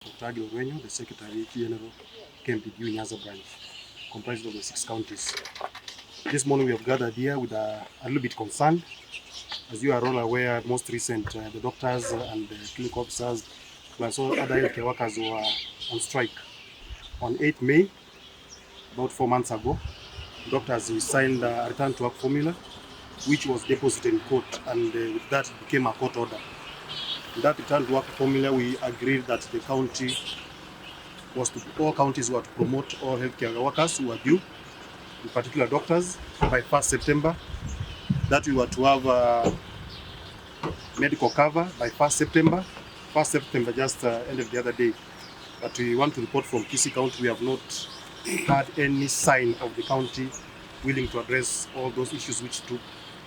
The Secretary General, KMPDU Nyanza branch, comprised of the 6 counties. This morning we have gathered here with a little bit concerned. As you are all aware, most recent, the doctors and the clinical officers, plus all other healthcare workers were on strike. On 8th May, about 4 months ago, doctors signed a return to work formula, which was deposited in court, and with that it became a court order. In that return to work formula, we agreed that the county was to, all counties were to promote all healthcare workers who are due, in particular doctors, by 1st September. That we were to have medical cover by 1st September. 1st September just ended the other day. But we want to report from Kisii County, we have not had any sign of the county willing to address all those issues which took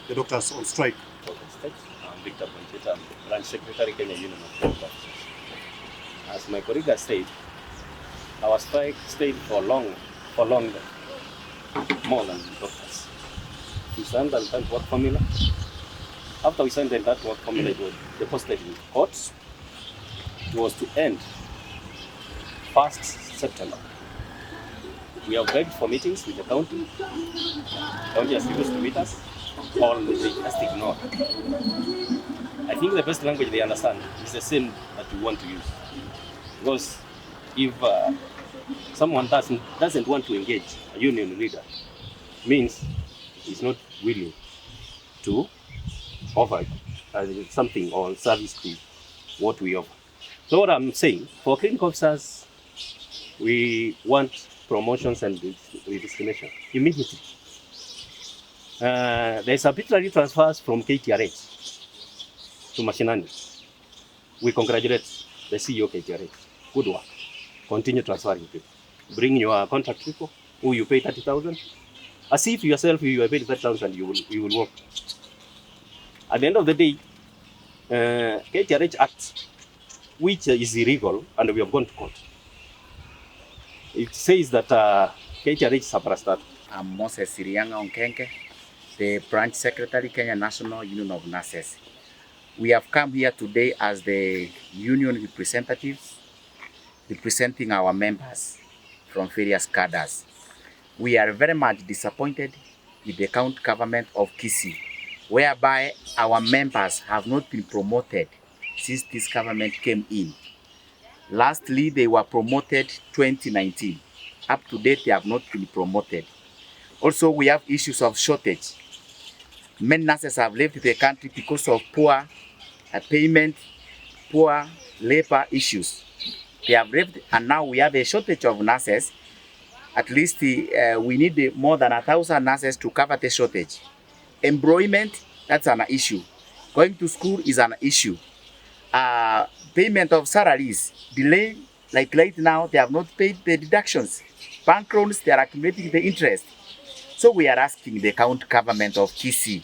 the doctors on strike. I'm Branch Secretary, Kenya Union of Health. As my colleague has said, our strike stayed for long, more than the doctors. We signed the return to work formula. After we signed the return to work formula, it was deposited in courts. It was to end 1st September. We have begged for meetings with the county. The county has refused to meet us, or they just ignored. I think the best language they understand is the same that we want to use. Because if someone doesn't want to engage a union leader, means he's not willing to offer something or service to what we offer. So what I'm saying, for clinical officers, we want promotions and redesignation immediately. There's arbitrary transfers from KTRH to Mashinani. We congratulate the CEO KTRH. Good work. Continue transferring people. Bring your contract people who you pay 30,000. As if yourself you are paid 30,000, you will work. At the end of the day, KTRH Act, which is illegal, and we have gone to court. It says that KTRH is a parastatal. I'm Moses Sirianga Onkenke, the Branch Secretary, Kenya National Union of Nurses. We have come here today as the union representatives, representing our members from various cadres. We are very much disappointed with the county government of Kisii, whereby our members have not been promoted since this government came in. Lastly, they were promoted 2019. Up to date, they have not been promoted. Also, we have issues of shortage. Many nurses have left the country because of poor payment, poor labor issues. They have left, and now we have a shortage of nurses. At least we need more than 1,000 nurses to cover the shortage. Employment, that's an issue. Going to school is an issue. Payment of salaries, delay, like right now, they have not paid the deductions. Bank loans, they are accumulating the interest. So we are asking the county government of Kisii,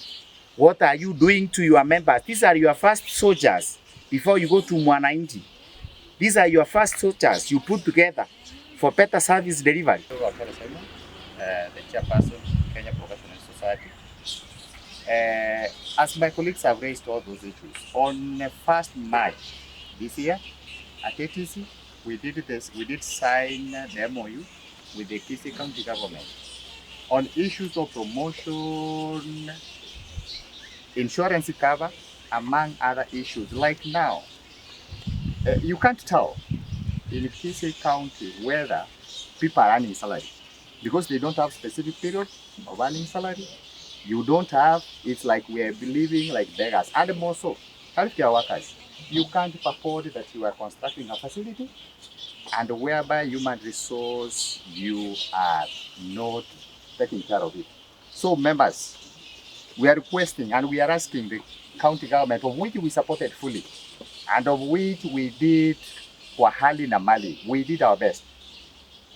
what are you doing to your members? These are your first soldiers before you go to Mwananchi. These are your first soldiers you put together for better service delivery. The chairperson, Kenya Professional Society. As my colleagues have raised all those issues, on 1st March this year at ATC, we did sign the MOU with the Kisii County government on issues of promotion, insurance cover, among other issues. Like now, you can't tell in Kisii County whether people are earning salary because they don't have specific period of earning salary. You don't have, it's like we are living like beggars. And more so, healthcare workers, you can't afford that you are constructing a facility and whereby human resource, you are not taking care of it. So members, we are requesting and we are asking the county government, of which we supported fully, and of which we did for hali na mali, we did our best,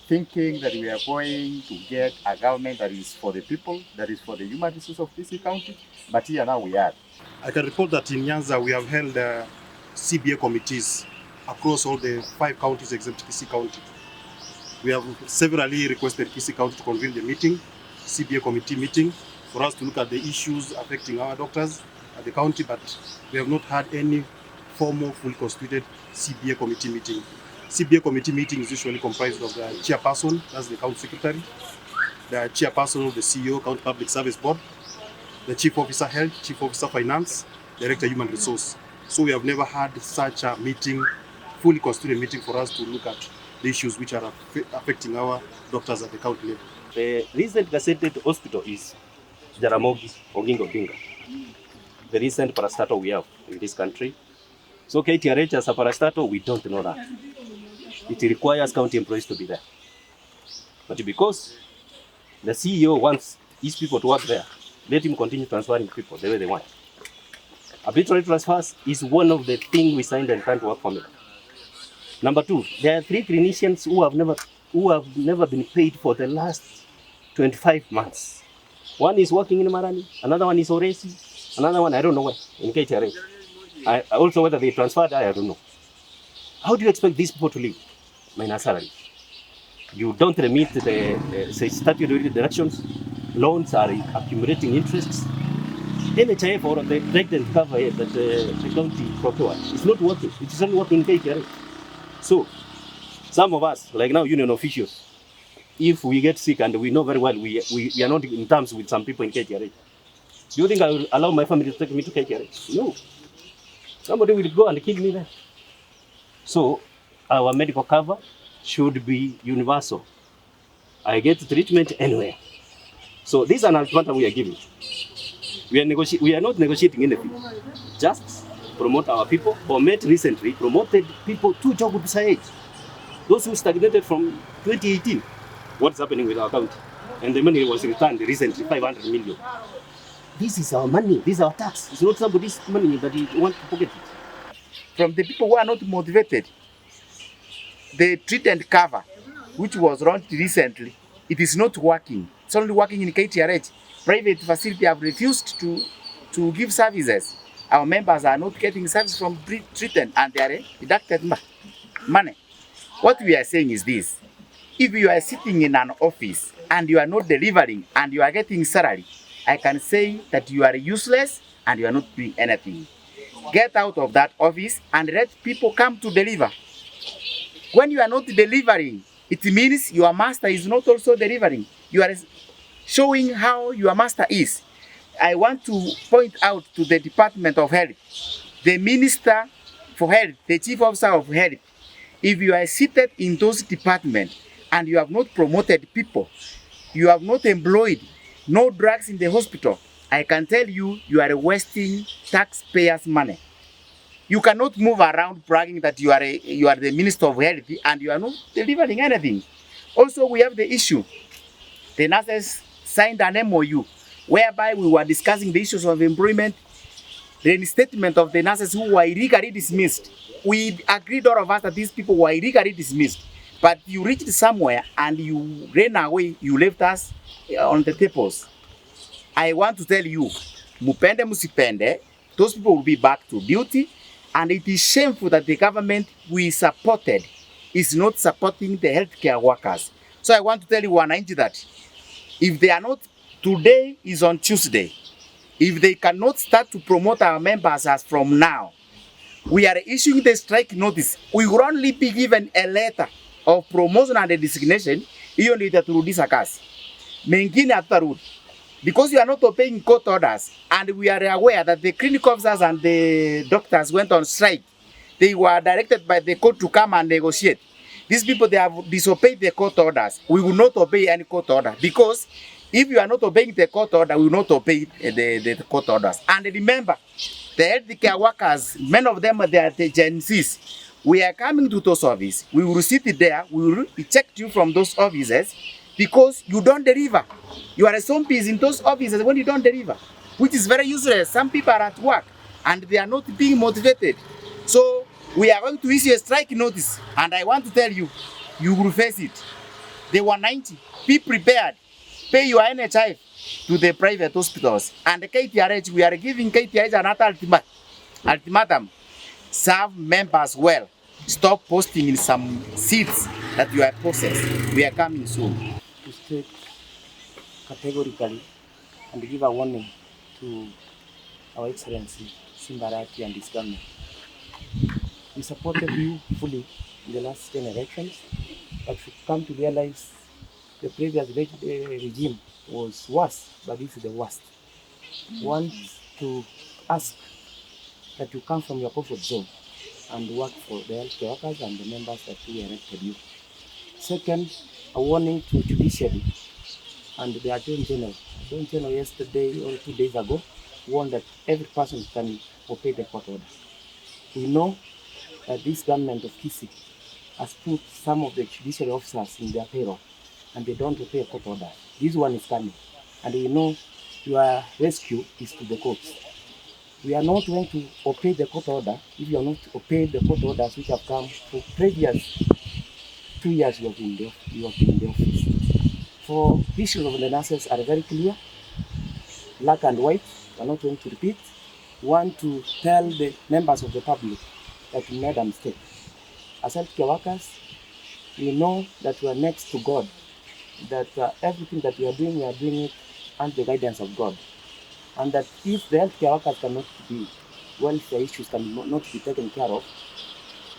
thinking that we are going to get a government that is for the people, that is for the human resources of Kisii County, but here now we are. I can report that in Nyanza we have held CBA committees across all the 5 counties except Kisii County. We have severally requested Kisii County to convene the meeting, CBA committee meeting, for us to look at the issues affecting our doctors at the county, but we have not had any formal, fully constituted CBA committee meeting CBA committee meeting is usually comprised of the chairperson, that's the county secretary, the chairperson of the CEO, County Public Service Board, the chief officer health, chief officer finance, director human resource. So we have never had such a meeting, fully constituted meeting for us to look at the issues which are affecting our doctors at the county level. The recent gazetted hospital is Jaramogi Oginga Odinga, the recent parastatal we have in this country. So KTRH as a parastatal, we don't know that. It requires county employees to be there. But because the CEO wants his people to work there, let him continue transferring people the way they want. Arbitrary transfers is one of the things we signed and can't work formula. Number two, there are 3 clinicians who have never been paid for the last 25 months. One is working in Marani, another one is Oresi, another one I don't know where, in KTRH. I also whether they transferred, I don't know. How do you expect these people to live? Minus salary. You don't remit the statutory deductions, loans are accumulating interests. NHIF or the direct and cover that the county procured is not working. It is only working in KTRH. So, some of us, like now union officials, if we get sick and we know very well we are not in terms with some people in KTRH, do you think I will allow my family to take me to KTRH? No. Somebody will go and kill me there. So, our medical cover should be universal. I get treatment anywhere. So, this is an ultimatum we are giving. We are not negotiating anything. Just promote our people. Bomet recently promoted people to job beside those who stagnated from 2018. What's happening with our county? And the money was returned recently, 500 million. This is our money. This is our tax. It's not somebody's money that you want to pocket it. From the people who are not motivated, the treat and cover, which was launched recently, it is not working. It's only working in KTRH. Private facilities have refused to give services. Our members are not getting service from treatment and they are deducted money. What we are saying is this: if you are sitting in an office and you are not delivering and you are getting salary, I can say that you are useless and you are not doing anything. Get out of that office and let people come to deliver. When you are not delivering, it means your master is not also delivering. You are showing how your master is. I want to point out to the Department of Health, the Minister for Health, the Chief Officer of Health, if you are seated in those departments and you have not promoted people, you have not employed, no drugs in the hospital, I can tell you, you are wasting taxpayers' money. You cannot move around bragging that you are the Minister of Health and you are not delivering anything. Also, we have the issue. The nurses signed an MOU whereby we were discussing the issues of employment, the reinstatement of the nurses who were illegally dismissed. We agreed, all of us, that these people were illegally dismissed. But you reached somewhere and you ran away, you left us on the tables. I want to tell you, mupende musipende, those people will be back to duty, and it is shameful that the government we supported is not supporting the healthcare workers. So I want to tell you, Wananchi, that if they are not, today is on Tuesday, if they cannot start to promote our members as from now, we are issuing the strike notice. We will only be given a letter of promotion and a designation, hiyo ndio itaturudisha kazi. Mengine hatutarudi. Because you are not obeying court orders, and we are aware that the clinical officers and the doctors went on strike. They were directed by the court to come and negotiate. These people, they have disobeyed the court orders. We will not obey any court order, because if you are not obeying the court order, we will not obey the court orders. And remember, the healthcare workers, many of them, they are the Gen Zs. We are coming to those offices. We will sit there. We will eject you from those offices because you don't deliver. You are a zombies in those offices when you don't deliver, which is very useless. Some people are at work and they are not being motivated. So we are going to issue a strike notice, and I want to tell you, you will face it. They were 90. Be prepared. Pay your NHIF to the private hospitals. And the KTRH, we are giving KTRH another ultimatum. Serve members well. Stop posting in some seats that you are possessed. We are coming soon. To state categorically and give a warning to Our Excellency Simbarati and his government. We supported you fully in the last 10 elections, but we come to realize the previous regime was worse, but this is the worst. Want to ask that you come from your comfort zone and work for the healthcare workers and the members that we elected you. Second, a warning to judiciary and the Attorney General. The Attorney General yesterday or 2 days ago warned that every person can obey the court order. We know that this government of Kisii has put some of the judiciary officers in their payroll and they don't obey a court order. This one is coming, and we know your rescue is to the courts. We are not going to obey the court order if you are not obey the court orders which have come for previous 2 years you have been in the office. For issues of the nurses are very clear, black and white. We are not going to repeat. We want to tell the members of the public that we made a mistake. As healthcare workers, we know that we are next to God, that everything that we are doing it under the guidance of God. And that if the healthcare workers cannot be, welfare issues cannot be taken care of,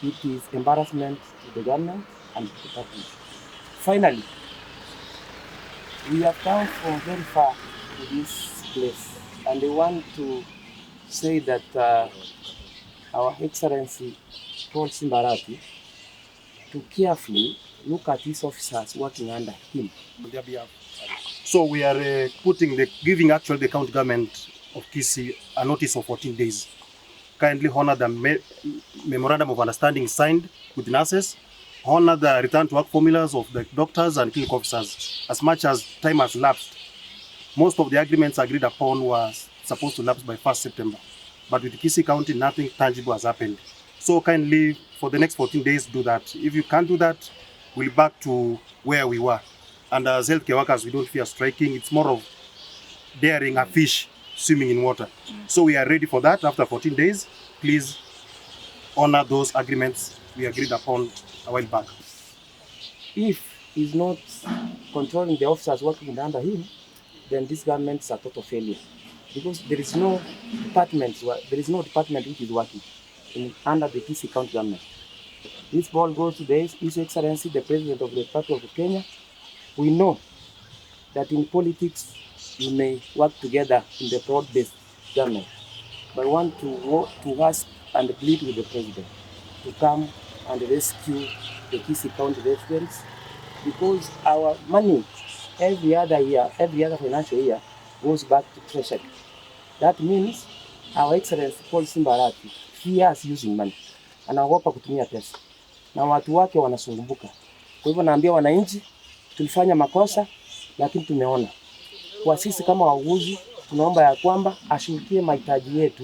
it is embarrassment to the government and to the public. Finally, we have come from very far to this place, and we want to say that Our Excellency Paul Simbarati to carefully look at his officers working under him on their behalf. So we are giving actually the county government of Kisii a notice of 14 days. Kindly honor the memorandum of understanding signed with nurses, honor the return to work formulas of the doctors and clinical officers. As much as time has lapsed, most of the agreements agreed upon was supposed to lapse by 1st September. But with Kisii County, nothing tangible has happened. So kindly, for the next 14 days, do that. If you can't do that, we'll back to where we were. And as healthcare workers, we don't fear striking. It's more of daring a fish swimming in water. So we are ready for that after 14 days. Please honor those agreements we agreed upon a while back. If he's not controlling the officers working under him, then this government is a total failure. Because there is no department which is working under the Kisii County government. This ball goes to His Excellency, the President of the Republic of Kenya. We know that in politics, we may work together in the broad-based government, but want to ask and plead with the President to come and rescue the Kisii County residents, because our money every other financial year goes back to Treasury. That means our Excellency Paul Simbarati fears using money. Anaogopa kutumia pesa. Na watu wake wanasumbuka. Kwa hivyo naambia wananchi tulifanya makosa, lakini tumeona. Kwa sisi kama wauguzi tunaomba ya kwamba ashughulikie mahitaji yetu